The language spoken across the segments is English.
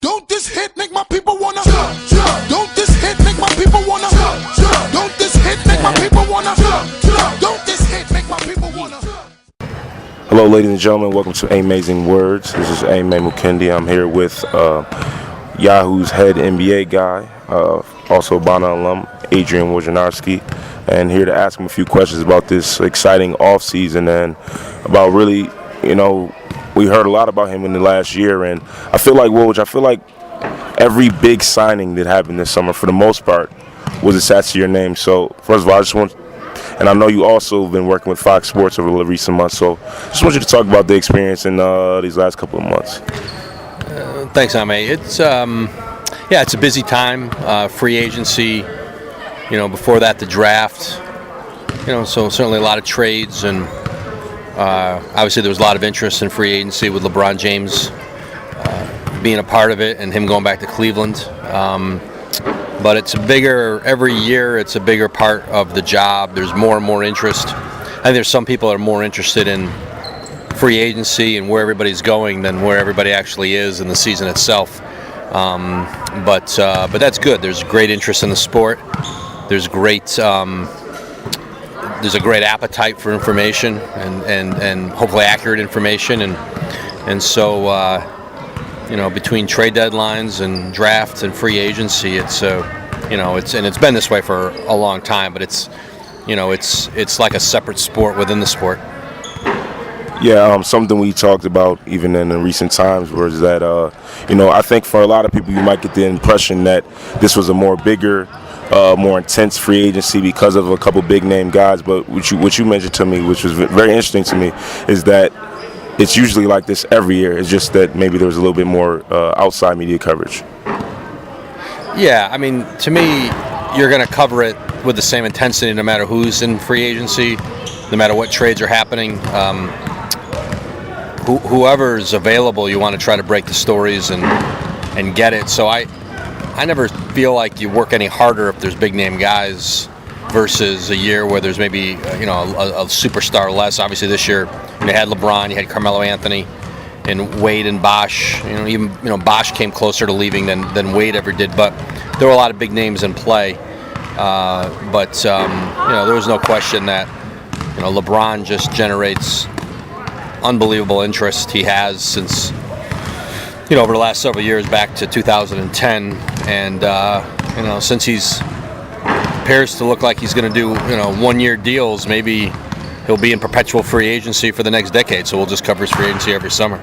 Don't this hit make my people wanna jump? Don't this hit make my people wanna jump? Don't this hit make my people wanna jump? Don't this hit make my people wanna jump? Hello, ladies and gentlemen. Welcome to AIMEzing Words. This is AIME. I'm here with Yahoo's head NBA guy, also Bana alum, Adrian Wojnarowski, and here to ask him a few questions about this exciting offseason and about really, we heard a lot about him in the last year, and I feel like every big signing that happened this summer, for the most part, was attached to your name. So, first of all, I just want, and I know you also have been working with Fox Sports over the recent months, so just want you to talk about the experience in these last couple of months. Thanks, Ame. It's it's a busy time. Free agency, before that the draft. So certainly a lot of trades, and obviously there was a lot of interest in free agency with LeBron James being a part of it and him going back to Cleveland. But every year it's a bigger part of the job. There's more and more interest. I think there's some people that are more interested in free agency and where everybody's going than where everybody actually is in the season itself. But that's good. There's great interest in the sport. There's a great appetite for information and hopefully accurate information, and so between trade deadlines and drafts and free agency, it's been this way for a long time, but it's like a separate sport within the sport. Yeah, something we talked about even in the recent times was that, I think for a lot of people you might get the impression that this was a more bigger, more intense free agency because of a couple big name guys. But what you mentioned to me, which was very interesting to me, is that it's usually like this every year. It's just that maybe there was a little bit more outside media coverage. Yeah, I mean, to me, you're going to cover it with the same intensity no matter who's in free agency, no matter what trades are happening. Whoever's available, you want to try to break the stories and get it. So I never feel like you work any harder if there's big name guys versus a year where there's maybe a superstar less. Obviously this year you had LeBron, you had Carmelo Anthony, and Wade and Bosh. Even Bosh came closer to leaving than Wade ever did. But there were a lot of big names in play. But there was no question that LeBron just generates unbelievable interest. He has since over the last several years, back to 2010, and since he's appears to look like he's going to do 1-year deals, maybe he'll be in perpetual free agency for the next decade. So we'll just cover his free agency every summer.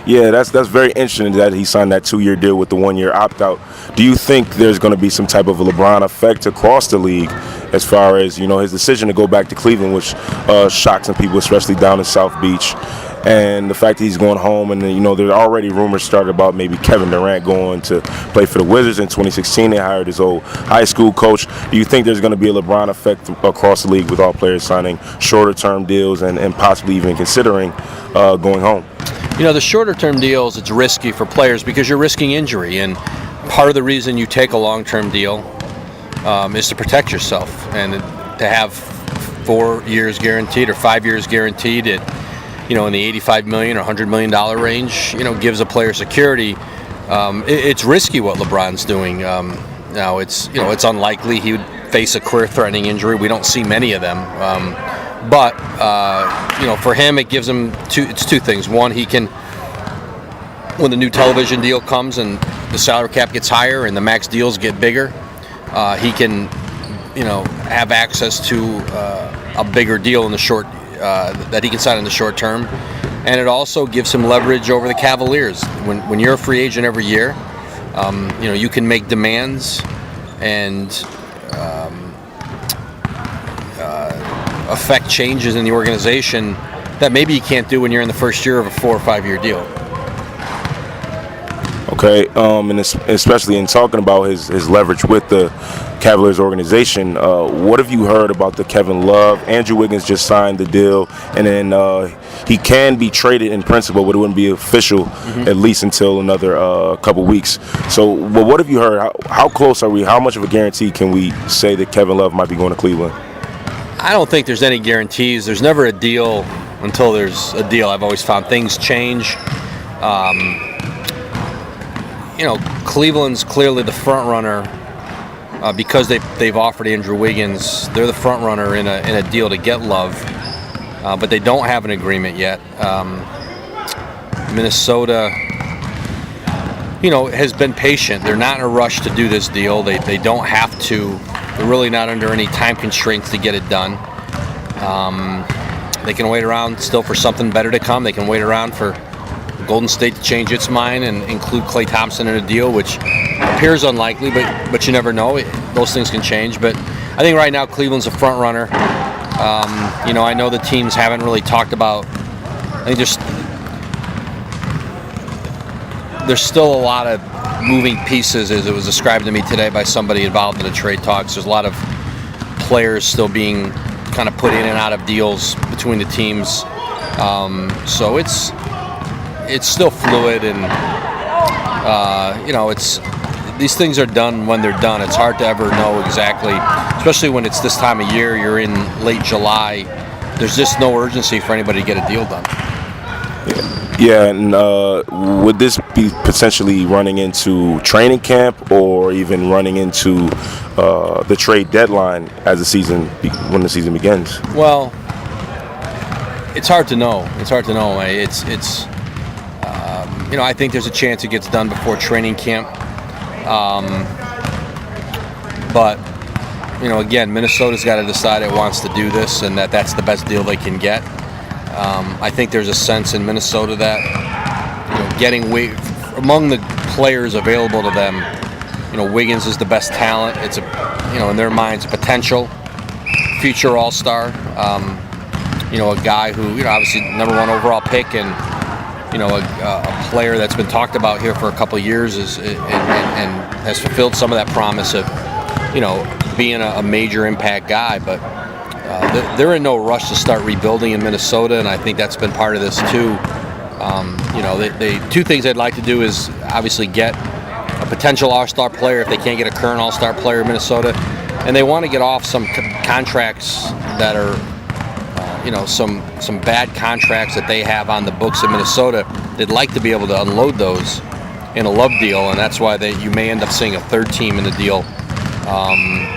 Yeah, that's very interesting that he signed that 2-year deal with the 1-year opt-out. Do you think there's going to be some type of a LeBron effect across the league as far as, his decision to go back to Cleveland, which shocked some people, especially down in South Beach, and the fact that he's going home, and there are already rumors started about maybe Kevin Durant going to play for the Wizards in 2016. They hired his old high school coach. Do you think there's going to be a LeBron effect across the league with all players signing shorter-term deals and possibly even considering going home? The shorter-term deals, it's risky for players because you're risking injury, and part of the reason you take a long-term deal is to protect yourself, and to have 4 years guaranteed or 5 years guaranteed at in the $85 million or $100 million range, gives a player security. It's risky what LeBron's doing. Now it's unlikely he would face a career-threatening injury. We don't see many of them. But for him, it gives him two things. One, he can, when the new television deal comes and the salary cap gets higher and the max deals get bigger, he can, have access to a bigger deal in the short that he can sign in the short term, and it also gives him leverage over the Cavaliers. When you're a free agent every year, you can make demands and affect changes in the organization that maybe you can't do when you're in the first year of a 4 or 5 year deal. Okay, and especially in talking about his leverage with the Cavaliers organization, what have you heard about the Kevin Love? Andrew Wiggins just signed the deal, and then he can be traded in principle, but it wouldn't be official at least until another couple weeks. So, well, what have you heard? How close are we? How much of a guarantee can we say that Kevin Love might be going to Cleveland? I don't think there's any guarantees. There's never a deal until there's a deal. I've always found things change. Cleveland's clearly the front runner because they've offered Andrew Wiggins. They're the front runner in a deal to get Love, but they don't have an agreement yet. Minnesota, has been patient. They're not in a rush to do this deal. They don't have to. They're really not under any time constraints to get it done. They can wait around still for something better to come. They can wait around for Golden State to change its mind and include Klay Thompson in a deal, which appears unlikely, but you never know. Those things can change. But I think right now Cleveland's a front runner. I know the teams haven't really talked about. I think there's still a lot of moving pieces, as it was described to me today by somebody involved in the trade talks. There's a lot of players still being kind of put in and out of deals between the teams. So it's still fluid, and these things are done when they're done. It's hard to ever know exactly, especially when it's this time of year. You're in late July. There's just no urgency for anybody to get a deal done. Yeah, and would this be potentially running into training camp or even running into the trade deadline as when the season begins? Well, it's hard to know. It's I think there's a chance it gets done before training camp. But again, Minnesota's got to decide it wants to do this, and that's the best deal they can get. I think there's a sense in Minnesota that getting among the players available to them, Wiggins is the best talent. It's in their minds, a potential future All-Star. A guy who obviously #1 overall pick, and a player that's been talked about here for a couple of years and has fulfilled some of that promise of being a major impact guy, but. They're in no rush to start rebuilding in Minnesota, and I think that's been part of this too. They two things they'd like to do is obviously get a potential All-Star player if they can't get a current All-Star player in Minnesota, and they want to get off some contracts that are, some bad contracts that they have on the books in Minnesota. They'd like to be able to unload those in a Love deal, and that's why you may end up seeing a third team in the deal,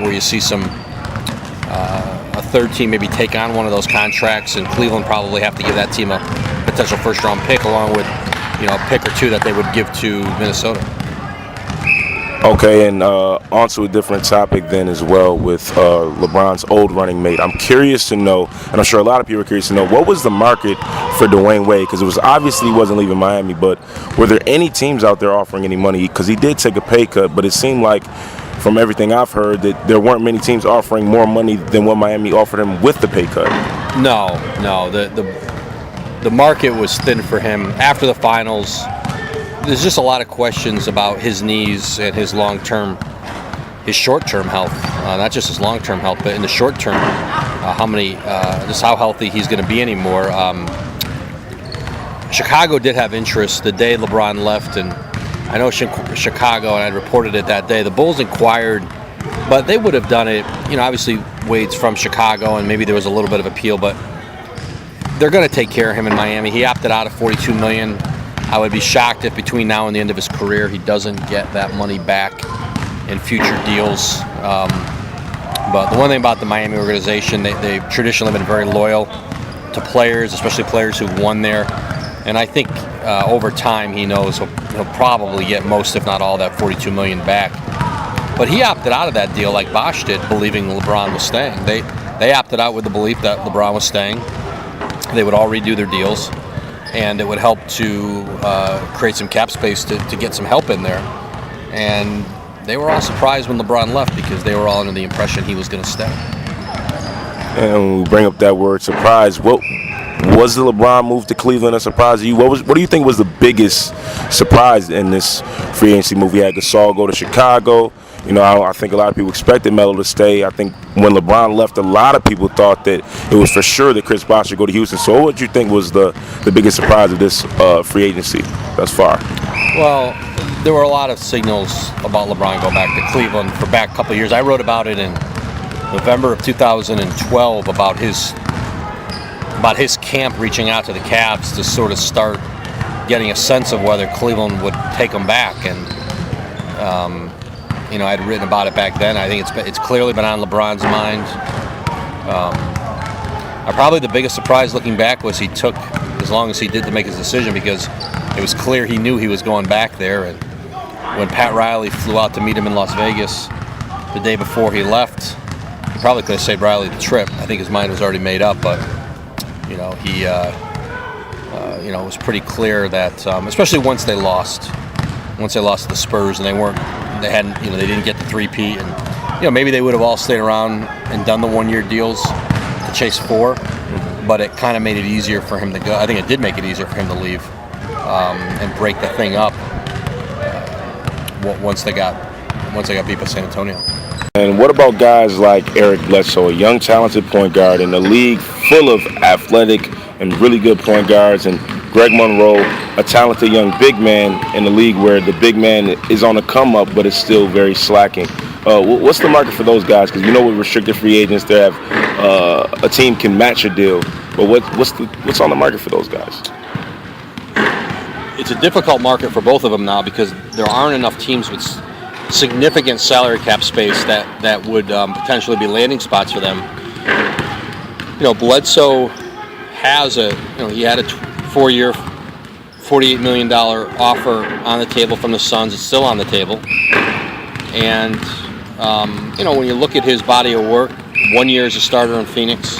where you see a third team maybe take on one of those contracts, and Cleveland probably have to give that team a potential first-round pick along with a pick or two that they would give to Minnesota. Okay, and onto a different topic then as well with LeBron's old running mate. I'm curious to know, and I'm sure a lot of people are curious to know, what was the market for DWade? Because it was obviously he wasn't leaving Miami, but were there any teams out there offering any money? Because he did take a pay cut, but it seemed like from everything I've heard that there weren't many teams offering more money than what Miami offered him with the pay cut. No. The market was thin for him after the finals. There's just a lot of questions about his knees and his his short-term health. Not just his long-term health, but in the short term, just how healthy he's going to be anymore. Chicago did have interest the day LeBron left, and I know Chicago, and I reported it that day, the Bulls inquired, but they would have done it. Obviously Wade's from Chicago, and maybe there was a little bit of appeal, but they're going to take care of him in Miami. He opted out of $42 million. I would be shocked if between now and the end of his career he doesn't get that money back in future deals. But the one thing about the Miami organization, they've traditionally been very loyal to players, especially players who've won there. And I think over time he knows he'll probably get most, if not all, that $42 million back. But he opted out of that deal like Bosch did, believing LeBron was staying. They opted out with the belief that LeBron was staying. They would all redo their deals, and it would help to create some cap space to get some help in there. And they were all surprised when LeBron left because they were all under the impression he was going to stay. And when we bring up that word surprise, what was the LeBron move to Cleveland a surprise to you? What do you think was the biggest surprise in this free agency move? We had Gasol go to Chicago. I think a lot of people expected Melo to stay. I think when LeBron left, a lot of people thought that it was for sure that Chris Bosh should go to Houston. So what do you think was the biggest surprise of this free agency thus far? Well, there were a lot of signals about LeBron going back to Cleveland for back a couple of years. I wrote about it in November of 2012 about his camp reaching out to the Cavs to sort of start getting a sense of whether Cleveland would take him back. And I'd written about it back then. I think it's clearly been on LeBron's mind. Probably the biggest surprise looking back was he took as long as he did to make his decision, because it was clear he knew he was going back there. And when Pat Riley flew out to meet him in Las Vegas the day before he left, he probably could have saved Riley the trip. I think his mind was already made up, but it was pretty clear that, especially once they lost to the Spurs and they didn't get the three-peat, and maybe they would have all stayed around and done the one-year deals to chase 4, but it kind of made it easier for him to go. I think it did make it easier for him to leave and break the thing up once they got beat by San Antonio. And what about guys like Eric Bledsoe, a young, talented point guard in a league full of athletic and really good point guards, and Greg Monroe, a talented young big man in a league where the big man is on the come up, but is still very slacking. What's the market for those guys? Because with restricted free agents, they have a team can match a deal. But what's on the market for those guys? It's a difficult market for both of them now, because there aren't enough teams with significant salary cap space that would potentially be landing spots for them. Bledsoe has he had a 4-year, $48 million offer on the table from the Suns. It's still on the table. And, when you look at his body of work, 1 year as a starter in Phoenix,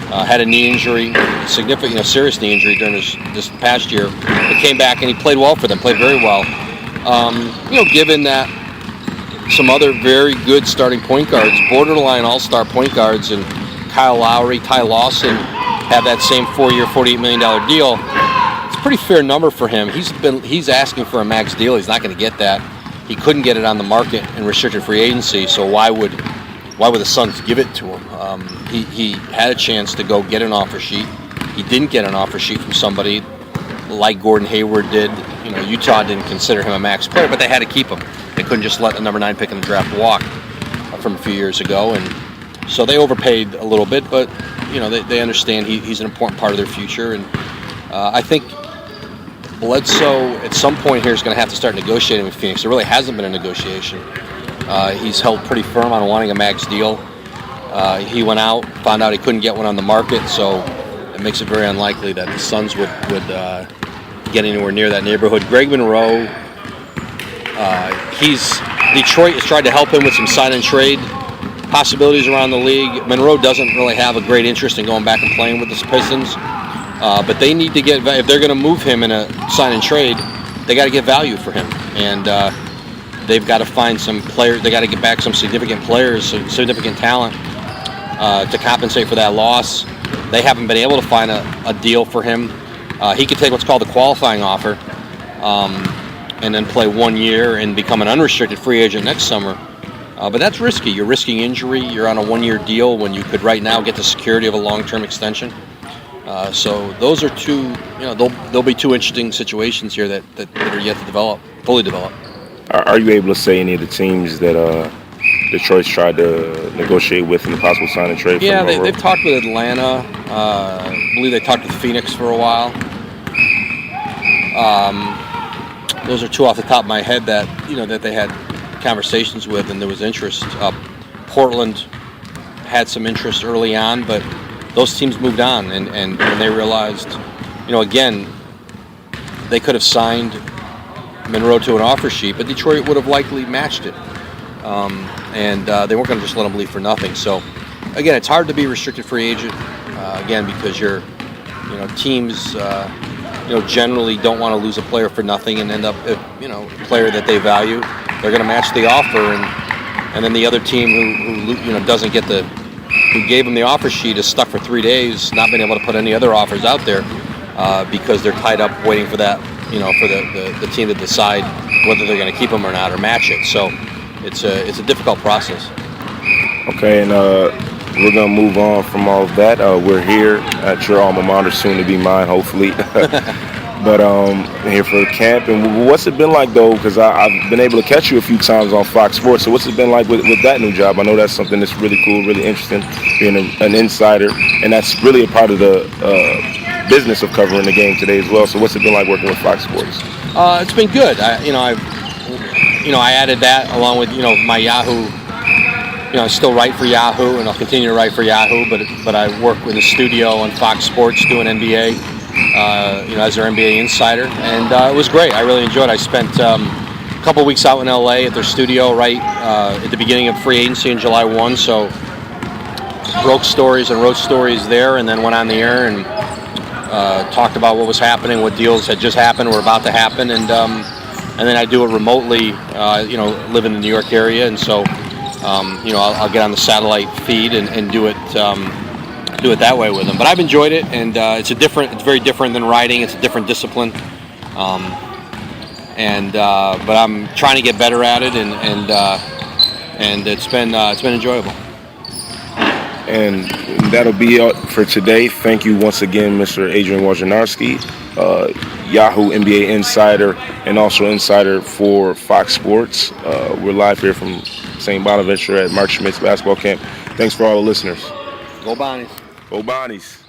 had a knee injury, significant, serious knee injury during this past year. He came back and he played well for them, played very well. Given that some other very good starting point guards, borderline all-star point guards, and Kyle Lowry, Ty Lawson have that same 4-year, $48 million deal. It's a pretty fair number for him. He's asking for a max deal. He's not going to get that. He couldn't get it on the market in restricted free agency, so why would the Suns give it to him? He had a chance to go get an offer sheet. He didn't get an offer sheet from somebody like Gordon Hayward did. Utah didn't consider him a max player, but they had to keep him. They couldn't just let the number 9 pick in the draft walk from a few years ago, and so they overpaid a little bit, but they understand he's an important part of their future. And I think Bledsoe at some point here is going to have to start negotiating with Phoenix. There really hasn't been a negotiation. He's held pretty firm on wanting a max deal. He went out, found out he couldn't get one on the market, so it makes it very unlikely that the Suns would get anywhere near that neighborhood. Greg Monroe, Detroit has tried to help him with some sign and trade possibilities around the league. Monroe doesn't really have a great interest in going back and playing with the Pistons, but they need to get, if they're going to move him in a sign and trade, they got to get value for him, and they've got to find some players. They got to get back some significant players, some significant talent to compensate for that loss. They haven't been able to find a deal for him. He could take what's called the qualifying offer, and then play 1 year and become an unrestricted free agent next summer. But that's risky. You're risking injury. You're on a 1-year deal when you could right now get the security of a long-term extension. So those are two. There'll be two interesting situations here that are yet to fully develop. Are you able to say any of the teams that Detroit's tried to negotiate with in the possible sign and trade? Yeah, they've talked with Atlanta. I believe they talked with Phoenix for a while. Those are two off the top of my head that they had conversations with, and there was interest. Portland had some interest early on, but those teams moved on, and when they realized, again, they could have signed Monroe to an offer sheet, but Detroit would have likely matched it, and they weren't going to just let him leave for nothing. So, again, it's hard to be a restricted free agent, again, because teams generally don't want to lose a player for nothing and end up, a player that they value. They're going to match the offer, and then the other team who doesn't get who gave them the offer sheet is stuck for 3 days, not being able to put any other offers out there because they're tied up waiting for that, for the team to decide whether they're going to keep them or not or match it. So it's a difficult process. Okay, and we're going to move on from all of that. We're here at your alma mater, soon to be mine, hopefully. But here for camp. And what's it been like, though? Because I've been able to catch you a few times on Fox Sports. So what's it been like with that new job? I know that's something that's really cool, really interesting, being an insider. And that's really a part of the business of covering the game today as well. So what's it been like working with Fox Sports? It's been good. I added that along with my Yahoo. I still write for Yahoo, and I'll continue to write for Yahoo. But I work with the studio on Fox Sports doing NBA. As their NBA insider, and it was great. I really enjoyed it. I spent a couple weeks out in LA at their studio right at the beginning of free agency on July 1. So broke stories and wrote stories there, and then went on the air and talked about what was happening, what deals had just happened, were about to happen, and then I do it remotely. Live in the New York area, and so I'll get on the satellite feed and do it that way with them. But I've enjoyed it, and it's very different than writing. It's a different discipline, but I'm trying to get better at it, and it's been enjoyable. And that'll be it for today. Thank you once again, Mr. Adrian Wojnarowski, Yahoo NBA insider and also insider for Fox Sports. We're live here from St. Bonaventure at Mark Schmidt's basketball camp. Thanks for all the listeners. Go Bonnies. Go Bonnies.